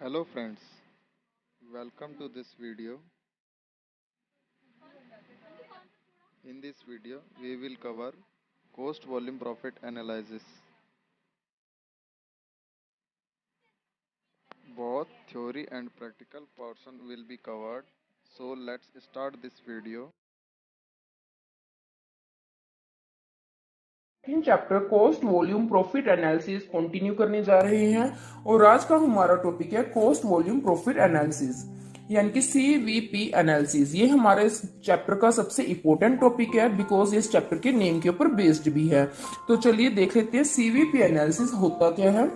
Hello friends, welcome to this video. In this video, we will cover cost volume profit analysis. Both theory and practical portion will be covered. So let's start this video. Second chapter cost volume profit analysis continue करने जा रहे हैं और आज का हमारा topic है cost volume profit analysis यानी कि सीवीपी एनालिसिस। ये हमारे इस चैप्टर का सबसे इंपॉर्टेंट टॉपिक है बिकॉज इस चैप्टर के नेम के ऊपर बेस्ड भी है। तो चलिए देख लेते हैं सीवीपी एनालिसिस होता क्या है।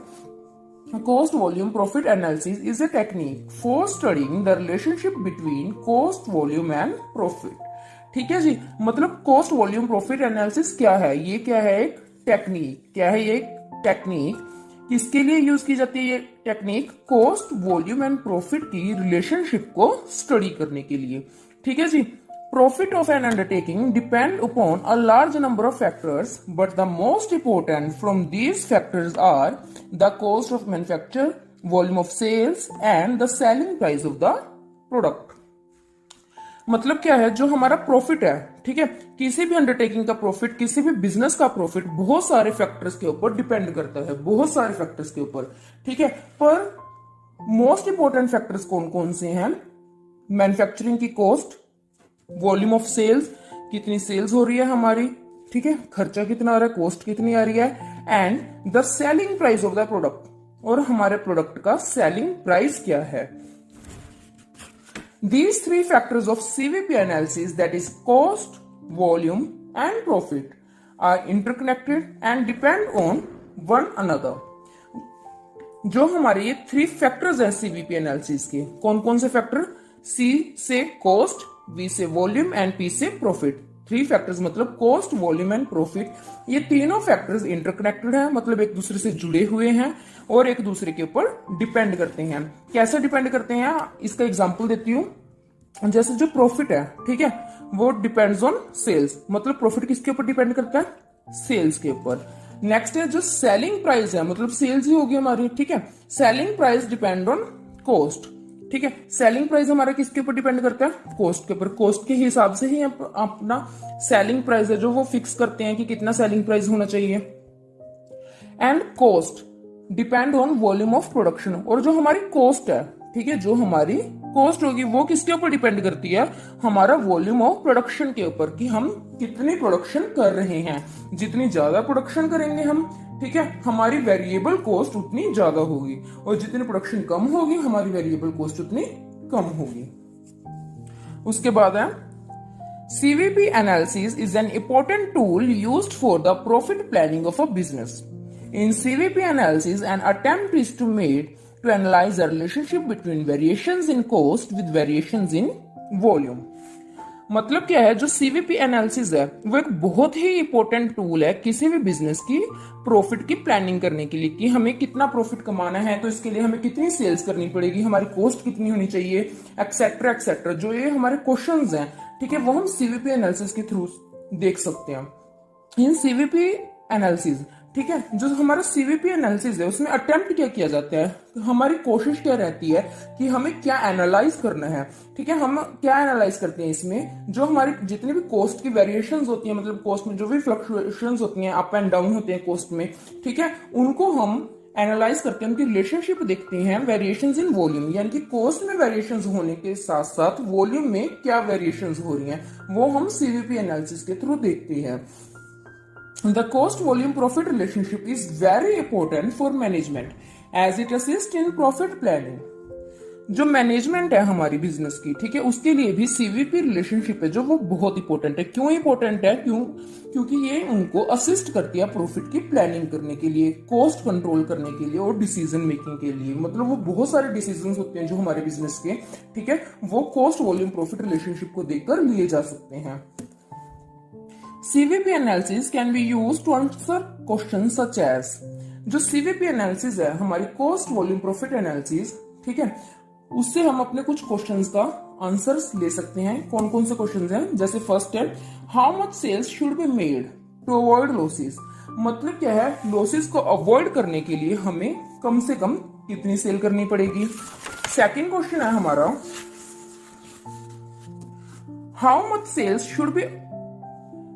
Cost volume profit analysis is a technique for studying the relationship between cost volume and profit। ठीक है जी, मतलब कॉस्ट वॉल्यूम प्रॉफिट एनालिसिस क्या है? ये क्या है? एक टेक्निक। क्या है ये टेक्निक? किसके लिए यूज की जाती है ये technique? Cost volume and profit की रिलेशनशिप को स्टडी करने के लिए। ठीक है जी। Profit of an undertaking depend upon a large number of factors, but the most important from these factors are the cost of manufacture, volume of sales, and the selling price of the product। मतलब क्या है? जो हमारा profit है, ठीक है, किसी भी अंडरटेकिंग का प्रॉफिट, किसी भी बिजनेस का प्रॉफिट बहुत सारे फैक्टर्स के ऊपर डिपेंड करता है, बहुत सारे फैक्टर्स के ऊपर। ठीक है, पर मोस्ट इंपॉर्टेंट फैक्टर्स कौन कौन से हैं? मैन्युफैक्चरिंग की कॉस्ट, वॉल्यूम ऑफ सेल्स, कितनी सेल्स हो रही है हमारी, ठीक है, खर्चा कितना आ रहा है, कॉस्ट कितनी आ रही है, and the selling price of the product, और हमारे प्रोडक्ट का सेलिंग प्राइस क्या है। These three factors of CVP analysis, that is cost, volume and profit, are interconnected and depend on one another। जो हमारे ये थ्री फैक्टर्स हैं CVP analysis के, कौन कौन से फैक्टर? सी से कॉस्ट, वी से वॉल्यूम एंड पी से प्रॉफिट। थ्री फैक्टर्स मतलब कॉस्ट, वॉल्यूम एंड प्रॉफिट। ये तीनों फैक्टर्स इंटरकनेक्टेड हैं, मतलब एक दूसरे से जुड़े हुए हैं और एक दूसरे के ऊपर डिपेंड करते हैं। कैसे डिपेंड करते हैं? इसका एग्जांपल देती हूं। जैसे जो प्रॉफिट है, ठीक है, वो डिपेंड्स ऑन सेल्स, मतलब प्रॉफिट किसके ऊपर डिपेंड करता है? सेल्स के ऊपर। नेक्स्ट है जो सेलिंग प्राइस है, मतलब सेल्स ही होगी हमारी, ठीक है, selling price depend on cost. ठीक है, सेलिंग प्राइस हमारा किसके ऊपर डिपेंड करता है? कॉस्ट के ऊपर। कॉस्ट के हिसाब से ही अपना सेलिंग प्राइस है जो वो फिक्स करते हैं कि कितना सेलिंग प्राइस होना चाहिए। And cost depend on volume of production, और जो हमारी कॉस्ट है, ठीक है, जो हमारी कॉस्ट होगी वो किसके ऊपर डिपेंड करती है? हमारा वॉल्यूम ऑफ प्रोडक्शन के ऊपर, कि हम कितनी प्रोडक्शन कर रहे हैं। जितनी ज्यादा प्रोडक्शन करेंगे हम, ठीक है, हमारी वेरिएबल कॉस्ट उतनी ज्यादा होगी, और जितनी प्रोडक्शन कम होगी हमारी वेरिएबल कॉस्ट उतनी कम होगी। उसके बाद है CVP analysis is an important tool used for the profit planning of a business। In CVP analysis, an attempt is made to analyze the relationship between variations in cost with variations in volume। मतलब क्या है? जो CVP analysis है वो एक बहुत ही important tool है किसी भी बिजनेस की प्रॉफिट की प्लानिंग करने के लिए, कि हमें कितना प्रॉफिट कमाना है, तो इसके लिए हमें कितनी सेल्स करनी पड़ेगी, हमारी कॉस्ट कितनी होनी चाहिए, एक्सेट्रा एक्सेट्रा। जो ये हमारे क्वेश्चंस हैं, ठीक है, वो हम सीवीपी एनालिसिस के थ्रू देख सकते हैं। इन सीवीपी एनालिसिस, ठीक है, जो हमारा सीवीपी एनालिसिस है उसमें अटेम्प्ट क्या किया जाता है, हमारी कोशिश क्या रहती है कि हमें क्या एनालाइज करना है। ठीक है, हम क्या एनालाइज करते हैं इसमें? जो हमारी जितनी भी कॉस्ट की वेरिएशंस होती है, मतलब कॉस्ट में जो भी फ्लक्चुएशंस होती हैं, अप एंड डाउन होते हैं कॉस्ट में, ठीक है, उनको हम एनालाइज करते हैं, उनकी रिलेशनशिप देखते हैं। वेरिएशंस इन वॉल्यूम, यानी कि कॉस्ट में वेरिएशंस होने के साथ साथ वॉल्यूम में क्या वेरिएशंस हो रही हैं, वो हम सीवीपी एनालिसिस के थ्रू देखते हैं। The cost volume profit relationship is very important for management as it assists in profit planning। जो मैनेजमेंट है हमारी बिजनेस की, ठीक है, उसके लिए भी सीवीपी रिलेशनशिप है जो वो बहुत इंपॉर्टेंट है। क्यों इंपॉर्टेंट है? क्योंकि ये उनको असिस्ट करती है प्रॉफिट की प्लानिंग करने के लिए, कॉस्ट कंट्रोल करने के लिए और डिसीजन मेकिंग के लिए। मतलब वो बहुत सारे डिसीजन होते हैं जो हमारे बिजनेस के, ठीक है, वो कॉस्ट वॉल्यूम प्रॉफिट रिलेशनशिप को देखकर लिए जा सकते हैं। CVP analysis can be used to answer questions such as, जो CVP analysis है हमारी कॉस्ट वॉल्यूम प्रॉफिट एनालिसिस, ठीक है, उससे हम अपने कुछ क्वेश्चंस का आंसर्स ले सकते हैं। कौन कौन से क्वेश्चंस हैं? जैसे फर्स्ट है, how much sales should be made to avoid losses. मतलब क्या है, लॉसेस को अवॉइड करने के लिए हमें कम से कम कितनी सेल करनी पड़ेगी। सेकंड क्वेश्चन है हमारा, how much sales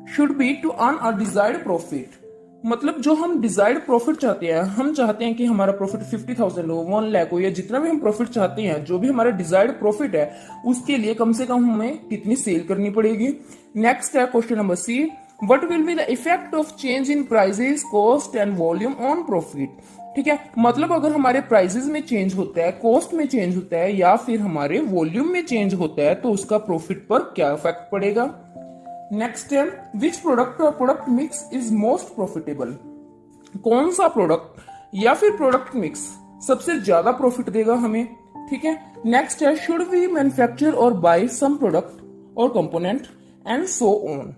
should be to earn a desired profit. मतलब जो हम डिजायर्ड प्रॉफिट चाहते हैं, हम चाहते हैं कि हमारा प्रॉफिट 50,000 हो, 1 लाख हो, या जितना भी हम प्रॉफिट चाहते हैं, जो भी हमारा डिजायर्ड प्रॉफिट है, उसके लिए कम से कम हमें कितनी सेल करनी पड़ेगी। नेक्स्ट है question number C, what will be the effect of change in prices, cost and volume on profit. ठीक है, मतलब अगर हमारे प्राइजेस में चेंज होता है, कॉस्ट में चेंज होता है, या फिर हमारे वॉल्यूम में चेंज होता है, तो उसका प्रॉफिट पर क्या इफेक्ट पड़ेगा। नेक्स्ट है, विच प्रोडक्ट और product mix is most profitable. कौन सा प्रोडक्ट या फिर प्रोडक्ट मिक्स सबसे ज्यादा प्रॉफिट देगा हमें। ठीक है। नेक्स्ट है, शुड वी मैन्युफैक्चर और बाय सम प्रोडक्ट और कंपोनेंट एंड सो ऑन।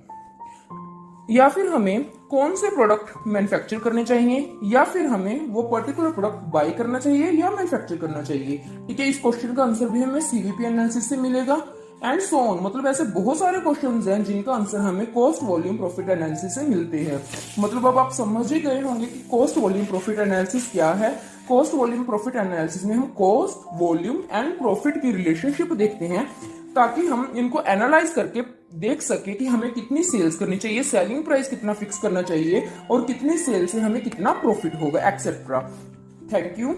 या फिर हमें कौन से प्रोडक्ट मैन्युफैक्चर करने चाहिए, या फिर हमें वो पर्टिकुलर प्रोडक्ट बाय करना चाहिए या मैन्युफैक्चर करना चाहिए। ठीक है, इस क्वेश्चन का आंसर भी हमें सीवीपी एनालिसिस से मिलेगा एंड सो ऑन। मतलब ऐसे बहुत सारे क्वेश्चंस हैं जिनका आंसर हमें कॉस्ट वॉल्यूम प्रॉफिट एनालिसिस से मिलते हैं। मतलब अब आप समझ ही गए होंगे कि कॉस्ट वॉल्यूम प्रॉफिट एनालिसिस क्या है। कॉस्ट वॉल्यूम प्रॉफिट एनालिसिस में हम कॉस्ट, वॉल्यूम एंड प्रॉफिट की रिलेशनशिप देखते हैं, ताकि हम इनको एनालाइज करके देख सके कि हमें कितनी सेल्स करनी चाहिए, सेलिंग प्राइस कितना फिक्स करना चाहिए, और कितनी सेल से हमें कितना प्रॉफिट होगा, etcetera. Thank you.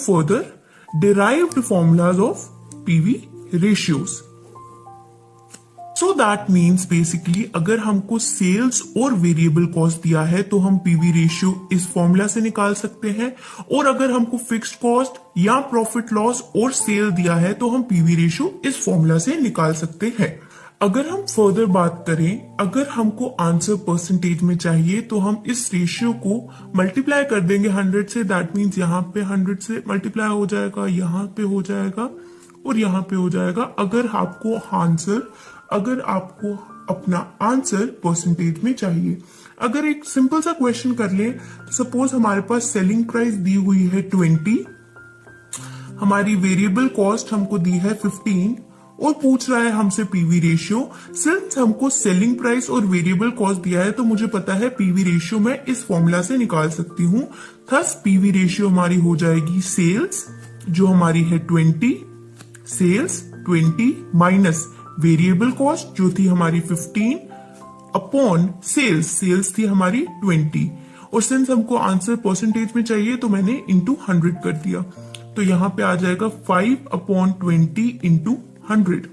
further derived formulas of PV ratios. So that means basically अगर हमको सेल्स और वेरिएबल कॉस्ट दिया है तो हम पीवी रेशियो इस फॉर्मूला से निकाल सकते हैं, और अगर हमको फिक्स्ड कॉस्ट या प्रॉफिट लॉस और सेल दिया है तो हम पीवी रेशियो इस फॉर्मूला से निकाल सकते हैं. अगर हम फर्दर बात करें, अगर हमको आंसर परसेंटेज में चाहिए तो हम इस रेशियो को मल्टीप्लाई कर देंगे 100 से. दैट मीन्स यहाँ पे 100 से मल्टीप्लाई हो जाएगा, यहाँ पे हो जाएगा और यहाँ पे हो जाएगा. अगर आपको अपना आंसर परसेंटेज में चाहिए. अगर एक सिंपल सा क्वेश्चन कर ले तो सपोज हमारे पास सेलिंग प्राइस दी हुई है 20, हमारी वेरिएबल कॉस्ट हमको दी है 15 और पूछ रहा है हमसे पीवी रेशियो. सिंस हमको सेलिंग प्राइस और वेरिएबल कॉस्ट दिया है तो मुझे पता है पीवी रेशियो मैं इस फॉर्मूला से निकाल सकती हूं. थस पीवी रेशियो हमारी हो जाएगी सेल्स जो हमारी है 20, सेल्स 20 माइनस वेरिएबल कॉस्ट जो थी हमारी 15 अपॉन सेल्स थी हमारी 20. और सिंस हमको आंसर परसेंटेज में चाहिए तो मैंने इंटू 100 कर दिया. तो यहां पे आ जाएगा 5/20 इंटू 100.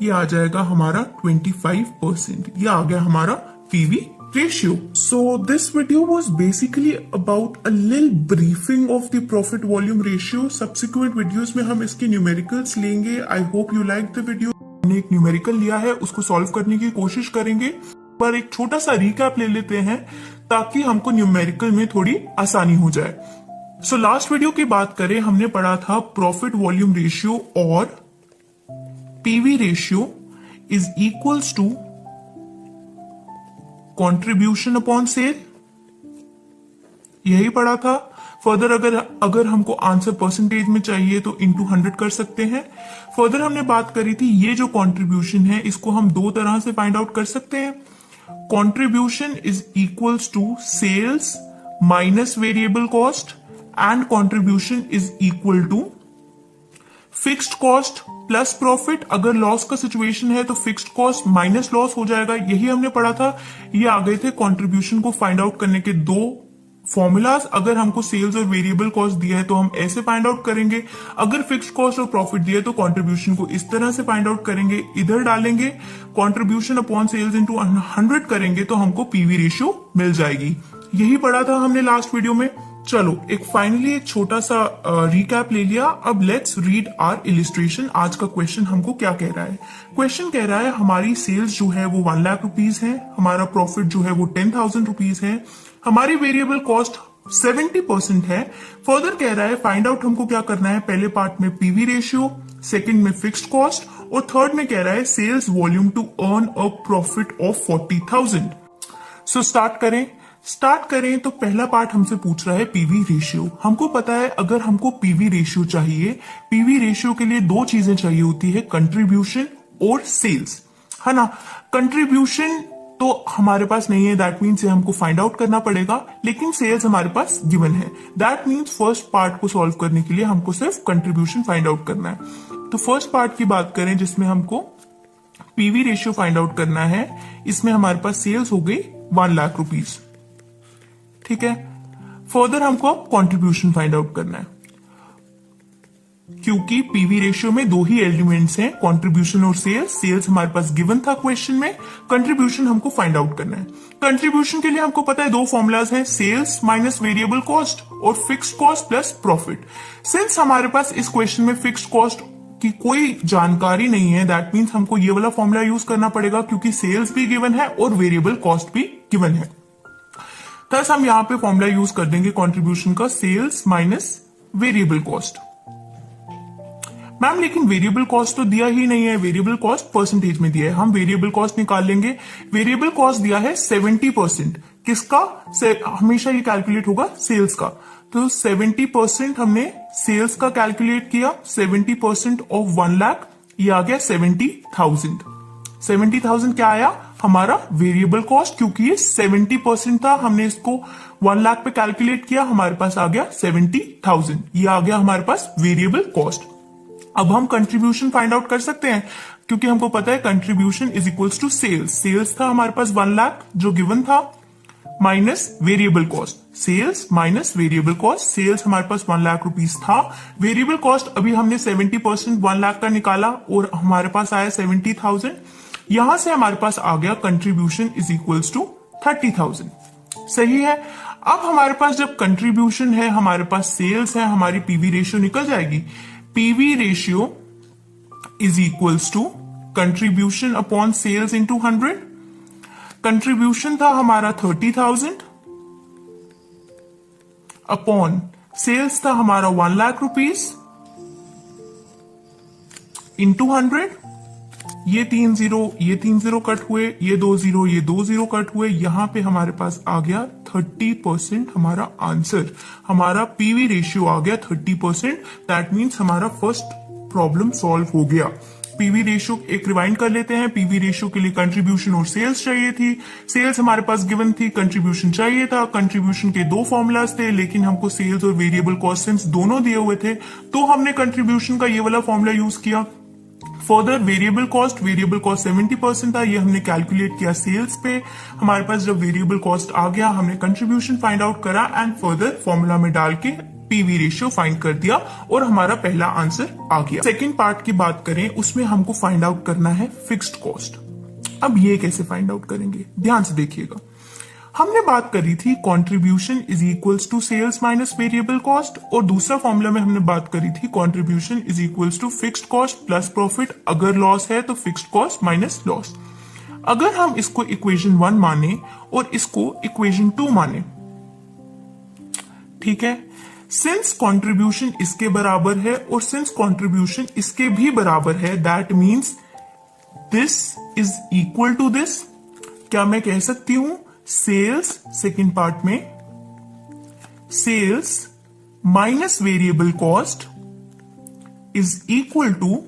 ये आ जाएगा हमारा 25%. ये आ गया हमारा PV ratio. So this video was basically about a little briefing of the profit volume ratio. Subsequent videos में हम इसके numericals लेंगे. I hope you like the video. हमने एक numerical लिया है, उसको solve करने की कोशिश करेंगे, पर एक छोटा सा recap ले लेते हैं ताकि हमको numerical में थोड़ी आसानी हो जाए. So last video की बात करें, हमने पढ़ा था profit volume ratio और PV ratio is equals to contribution upon sale, यही पढ़ा था. फर्दर अगर हमको आंसर परसेंटेज में चाहिए तो इंटू 100 कर सकते हैं. फर्दर हमने बात करी थी ये जो कंट्रीब्यूशन है इसको हम दो तरह से फाइंड आउट कर सकते हैं. Contribution is equals to sales minus variable cost and contribution is equal to fixed cost plus profit. अगर लॉस का सिचुएशन है तो फिक्स्ड कॉस्ट माइनस लॉस हो जाएगा. यही हमने पढ़ा था. ये आ गए थे कंट्रीब्यूशन को फाइंड आउट करने के दो फॉर्मूलाज. अगर हमको सेल्स और वेरिएबल कॉस्ट दिया है तो हम ऐसे फाइंड आउट करेंगे. अगर फिक्स्ड कॉस्ट और प्रॉफिट दिया है तो कंट्रीब्यूशन को इस तरह से फाइंड आउट करेंगे. इधर डालेंगे कंट्रीब्यूशन अपॉन सेल्स इंटू 100 करेंगे तो हमको पीवी रेशियो मिल जाएगी. यही पढ़ा था हमने लास्ट वीडियो में. चलो एक फाइनली एक छोटा सा रिकैप ले लिया. अब लेट्स रीड आवर इलिस्ट्रेशन. आज का क्वेश्चन हमको क्या कह रहा है? क्वेश्चन कह रहा है हमारी सेल्स जो है वो 1 लाख रुपीज है, हमारा प्रॉफिट जो है वो 10,000 रुपीज है, हमारी वेरिएबल कॉस्ट 70% है. फर्दर कह रहा है फाइंड आउट हमको क्या करना है. पहले पार्ट में पीवी रेशियो, सेकंड में फिक्स्ड कॉस्ट और थर्ड में कह रहा है sales volume to earn a profit of 40,000. So start करें तो पहला पार्ट हमसे पूछ रहा है पीवी रेशियो. हमको पता है अगर हमको पीवी रेशियो चाहिए, पीवी रेशियो के लिए दो चीजें चाहिए होती है, कंट्रीब्यूशन और सेल्स, है ना. कंट्रीब्यूशन तो हमारे पास नहीं है, दैट मीन्स हमको फाइंड आउट करना पड़ेगा, लेकिन सेल्स हमारे पास गिवन है. दैट मीन्स फर्स्ट पार्ट को सॉल्व करने के लिए हमको सिर्फ कंट्रीब्यूशन फाइंड आउट करना है. तो फर्स्ट पार्ट की बात करें जिसमें हमको पीवी रेशियो फाइंड आउट करना है, इसमें हमारे पास सेल्स हो गई 1 लाख रुपीज. ठीक है. फर्दर हमको अब कंट्रीब्यूशन फाइंड आउट करना है, क्योंकि पीवी रेशियो में दो ही एलिमेंट्स हैं, कंट्रीब्यूशन और सेल्स. सेल्स हमारे पास गिवन था क्वेश्चन में, कंट्रीब्यूशन हमको फाइंड आउट करना है. कंट्रीब्यूशन के लिए हमको पता है दो फॉर्मुलाज हैं, सेल्स माइनस वेरिएबल कॉस्ट और fixed cost plus profit. Since हमारे पास इस क्वेश्चन में फिक्स्ड कॉस्ट की कोई जानकारी नहीं है, दैट मीन्स हमको ये वाला फॉर्मूला यूज करना पड़ेगा, क्योंकि सेल्स भी गिवन है और वेरिएबल कॉस्ट भी गिवन है. थस हम यहां पे फॉर्मूला यूज कर देंगे कंट्रीब्यूशन का, sales minus variable cost. Ma'am लेकिन वेरिएबल कॉस्ट तो दिया ही नहीं है, वेरिएबल कॉस्ट परसेंटेज में दिया है. हम वेरिएबल कॉस्ट निकाल लेंगे. वेरिएबल कॉस्ट दिया है 70%. किसका? हमेशा ये कैलकुलेट होगा सेल्स का. तो 70% हमने सेल्स का कैलकुलेट किया. 70% ऑफ 1 लाख, ये आ गया 70,000. 70,000 क्या आया? हमारा वेरिएबल कॉस्ट, क्योंकि ये 70% था, हमने इसको 1 लाख पे कैलकुलेट किया, हमारे पास आ गया 70,000. ये आ गया हमारे पास वेरिएबल कॉस्ट. अब हम कंट्रीब्यूशन फाइंड आउट कर सकते हैं, क्योंकि हमको पता है contribution is equals to sales. Sales था हमारे पास 1 लाख जो गिवन था, minus variable cost. Sales minus variable cost. Sales हमारे पास 1 लाख रुपीस था, वेरिएबल कॉस्ट अभी हमने 70% 1 लाख का निकाला और हमारे पास आया 70,000। यहां से हमारे पास आ गया कंट्रीब्यूशन इज इक्वल्स टू 30,000। सही है। अब हमारे पास जब कंट्रीब्यूशन है, हमारे पास सेल्स है, हमारी पीवी रेशियो निकल जाएगी। PV ratio is equals to contribution upon sales into 100। Contribution था हमारा 30,000 अपॉन सेल्स था हमारा 1 लाख रुपीस इंटू 100। ये 3 जीरो कट हुए, ये 2 जीरो कट हुए, यहां पे हमारे पास आ गया 30% हमारा आंसर। हमारा पीवी रेशियो आ गया 30%। दैट मीन्स हमारा फर्स्ट प्रॉब्लम सॉल्व हो गया। पीवी रेशियो एक रिवाइंड कर लेते हैं। पीवी रेशियो के लिए कंट्रीब्यूशन और सेल्स चाहिए थी। सेल्स हमारे पास गिवन थी, कंट्रीब्यूशन चाहिए था। कंट्रीब्यूशन के 2 फॉर्मूलाज थे, लेकिन हमको सेल्स और वेरिएबल कॉस्ट दोनों दिए हुए थे, तो हमने कंट्रीब्यूशन का ये वाला फॉर्मूला यूज किया। फर्दर वेरिएबल कॉस्ट 70% था, ये हमने कैलकुलेट किया सेल्स पे। हमारे पास जब वेरिएबल कॉस्ट आ गया, हमने कंट्रीब्यूशन फाइंड आउट करा एंड फर्दर फॉर्मूला में डाल के पीवी रेशियो फाइंड कर दिया और हमारा पहला आंसर आ गया। सेकेंड पार्ट की बात करें, उसमें हमको फाइंड आउट करना है फिक्स्ड कॉस्ट। अब ये कैसे फाइंड आउट करेंगे, ध्यान से देखिएगा। हमने बात करी थी contribution is equals to sales minus variable cost, और दूसरा फॉर्मूला में हमने बात करी थी contribution is equals to fixed cost plus profit. अगर लॉस है तो फिक्स्ड कॉस्ट माइनस लॉस। अगर हम इसको इक्वेशन 1 माने और इसको इक्वेशन 2 माने, ठीक है, सिंस कंट्रीब्यूशन इसके बराबर है और सिंस कंट्रीब्यूशन इसके भी बराबर है, that means this is equal to this. क्या मैं कह सकती हूं सेल्स, सेकेंड पार्ट में sales minus variable cost is equal to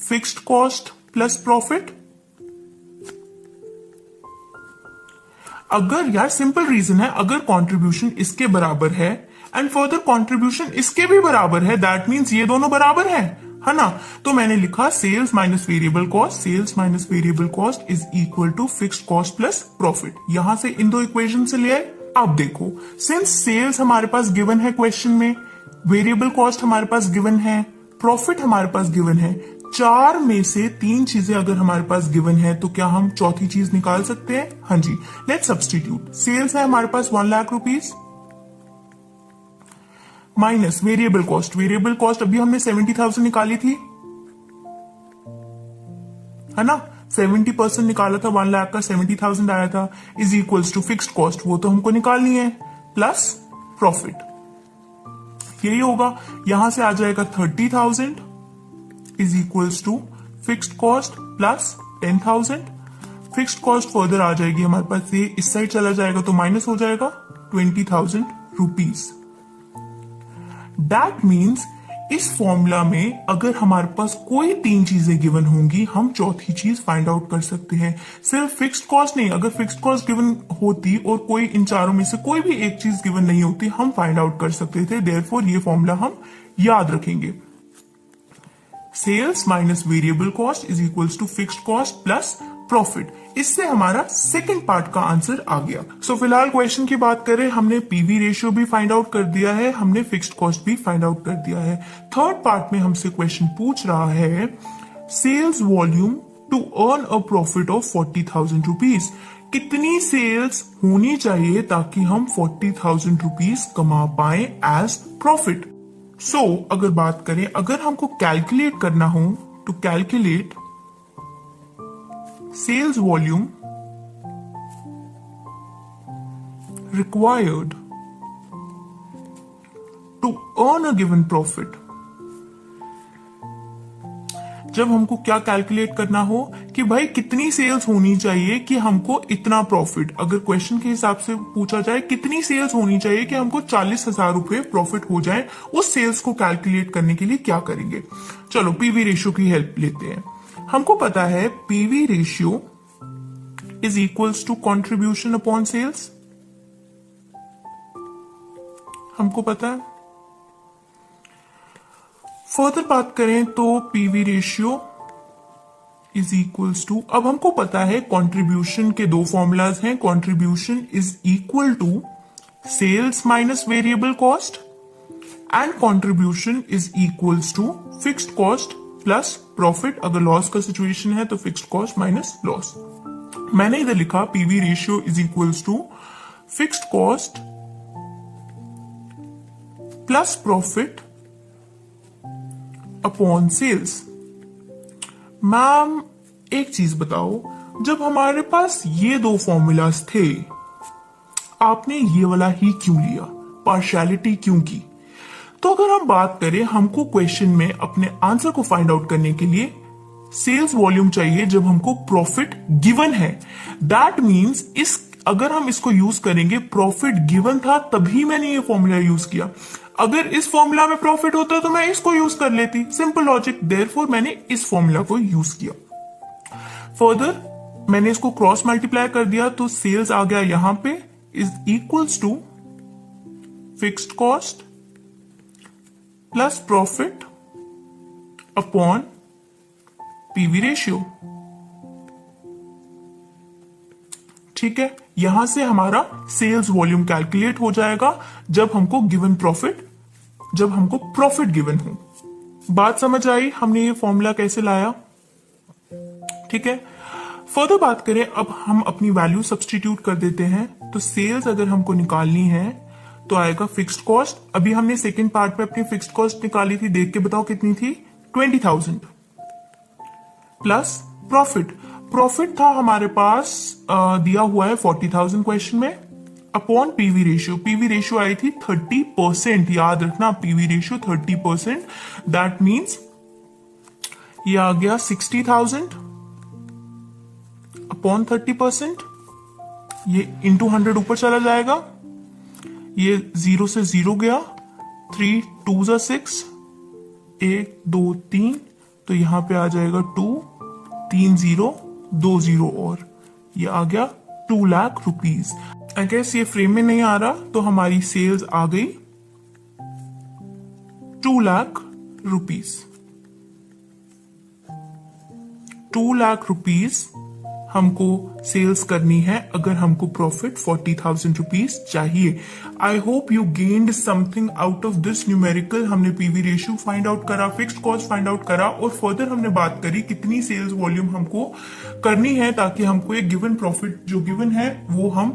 fixed cost plus profit. अगर यार सिंपल रीजन है, अगर कंट्रीब्यूशन इसके बराबर है एंड फर्दर कंट्रीब्यूशन इसके भी बराबर है, दैट मीन्स ये दोनों बराबर है ना। तो मैंने लिखा sales minus variable cost, sales minus variable cost is equal to fixed cost plus profit. यहां से इन 2 इक्वेशन से ले आए। अब देखो, सिंस सेल्स हमारे पास गिवन है क्वेश्चन में, वेरिएबल कॉस्ट हमारे पास गिवन है, प्रॉफिट हमारे पास गिवन है, 4 में से 3 चीजें अगर हमारे पास गिवन है, तो क्या हम चौथी चीज निकाल सकते हैं? हाँ जी, लेट्स सब्स्टिट्यूट। सेल्स है हमारे पास 1 lakh rupees minus variable cost. Variable cost अभी हमने 70,000 निकाली थी, है ना। 70% निकाला था, 1 लाख का 70,000 आया था, is equals to fixed cost, वो तो हमको निकालनी है, प्लस प्रॉफिट। यही होगा, यहां से आ जाएगा 30,000 is equals to fixed cost plus 10,000। Fixed cost further आ जाएगी हमारे पास, ये इस साइड चला जाएगा तो माइनस हो जाएगा 20,000 रुपीज। दैट मीन्स इस फॉर्मूला में अगर हमारे पास कोई 3 चीजें गिवन होंगी, हम चौथी चीज फाइंड आउट कर सकते हैं। सिर्फ फिक्स्ड कॉस्ट नहीं, अगर फिक्स्ड कॉस्ट गिवन होती और कोई इन चारों में से कोई भी एक चीज गिवन नहीं होती, हम फाइंड आउट कर सकते थे। देयरफॉर ये फॉर्मूला हम याद रखेंगे। Sales minus variable cost is equals to fixed cost plus profit. इससे हमारा सेकंड पार्ट का आंसर आ गया। सो फिलहाल क्वेश्चन की बात करें, हमने पीवी रेशियो भी फाइंड आउट कर दिया है, हमने फिक्स्ड कॉस्ट भी फाइंड आउट कर दिया है। थर्ड पार्ट में हमसे क्वेश्चन पूछ रहा है sales volume to earn a profit of 40,000 rupees. कितनी सेल्स होनी चाहिए ताकि हम 40,000 रुपीज कमा पाए एज प्रॉफिट। सो अगर बात करें, अगर हमको कैलकुलेट करना हो to calculate sales volume required to earn a given profit, जब हमको क्या कैलकुलेट करना हो कि भाई कितनी सेल्स होनी चाहिए कि हमको इतना प्रॉफिट, अगर क्वेश्चन के हिसाब से पूछा जाए कितनी सेल्स होनी चाहिए कि हमको 40,000 रुपए प्रॉफिट हो जाए, उस सेल्स को कैलकुलेट करने के लिए क्या करेंगे। चलो पीवी रेशियो की हेल्प लेते हैं। हमको पता है PV ratio is equals to contribution upon sales, हमको पता है। फर्दर बात करें तो PV ratio is equals to, अब हमको पता है कंट्रीब्यूशन के 2 फॉर्मूलाज हैं। Contribution is equal to sales minus variable cost, and contribution is equals to fixed cost plus profit. अगर लॉस का सिचुएशन है तो फिक्स्ड कॉस्ट माइनस लॉस. मैंने इधर लिखा PV ratio is equals to fixed cost plus profit upon sales. Ma'am एक चीज बताओ, जब हमारे पास ये दो फॉर्मूलाज थे आपने ये वाला ही क्यों लिया, पार्शियलिटी क्यों की? तो अगर हम बात करें, हमको क्वेश्चन में अपने आंसर को फाइंड आउट करने के लिए सेल्स वॉल्यूम चाहिए जब हमको प्रॉफिट गिवन है. दैट मींस अगर हम इसको यूज करेंगे, प्रॉफिट गिवन था तभी मैंने ये फॉर्मूला यूज किया. अगर इस फॉर्मूला में प्रॉफिट होता तो मैं इसको यूज कर लेती. Simple logic. देयरफॉर मैंने इस फॉर्मूला को यूज किया. फर्दर मैंने इसको क्रॉस मल्टीप्लाई कर दिया तो सेल्स आ गया यहां पे is equals to fixed cost plus profit upon PV ratio. ठीक है, यहां से हमारा सेल्स वॉल्यूम कैलकुलेट हो जाएगा जब हमको प्रॉफिट गिवन हो. बात समझ आई हमने ये फॉर्मूला कैसे लाया? ठीक है. फर्दर बात करें, अब हम अपनी वैल्यू सब्सटीट्यूट कर देते हैं. तो सेल्स अगर हमको निकालनी है तो आएगा फिक्स्ड कॉस्ट. अभी हमने सेकंड पार्ट में अपनी फिक्स्ड कॉस्ट निकाली थी, देख के बताओ कितनी थी? 20,000 प्लस प्रॉफिट था हमारे पास दिया हुआ है 40,000 क्वेश्चन में, अपॉन पीवी रेशियो आई थी 30%. याद रखना पीवी रेशियो 30%. दैट मींस ये आ गया 60,000 अपॉन 30%. ये इंटू 100 ऊपर चला जाएगा. ये 0 से 0 गया. 3 2 जा 6, 1 2 3, तो यहां पे आ जाएगा 2 3 0 2 0 और ये आ गया 2 लाख रुपीज. आई गेस ये फ्रेम में नहीं आ रहा, तो हमारी सेल्स आ गई 2 लाख रुपीज. 2 लाख रुपीज हमको सेल्स करनी है अगर हमको प्रॉफिट 40,000 रुपीज चाहिए. I hope you gained something out of this numerical. हमने पीवी रेशियो फाइंड आउट करा, फिक्स्ड कॉस्ट फाइंड आउट करा और फर्दर हमने बात करी कितनी सेल्स वॉल्यूम हमको करनी है ताकि हमको एक गिवन प्रॉफिट जो गिवन है वो हम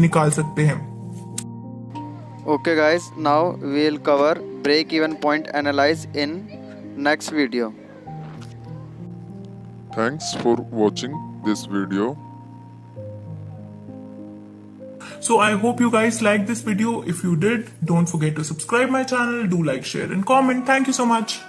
निकाल सकते हैं. Okay guys, now we'll cover break even point analyze in next video. Thanks for watching this video. So I hope you guys liked this video. If you did, don't forget to subscribe my channel, do like, share and comment. Thank you so much.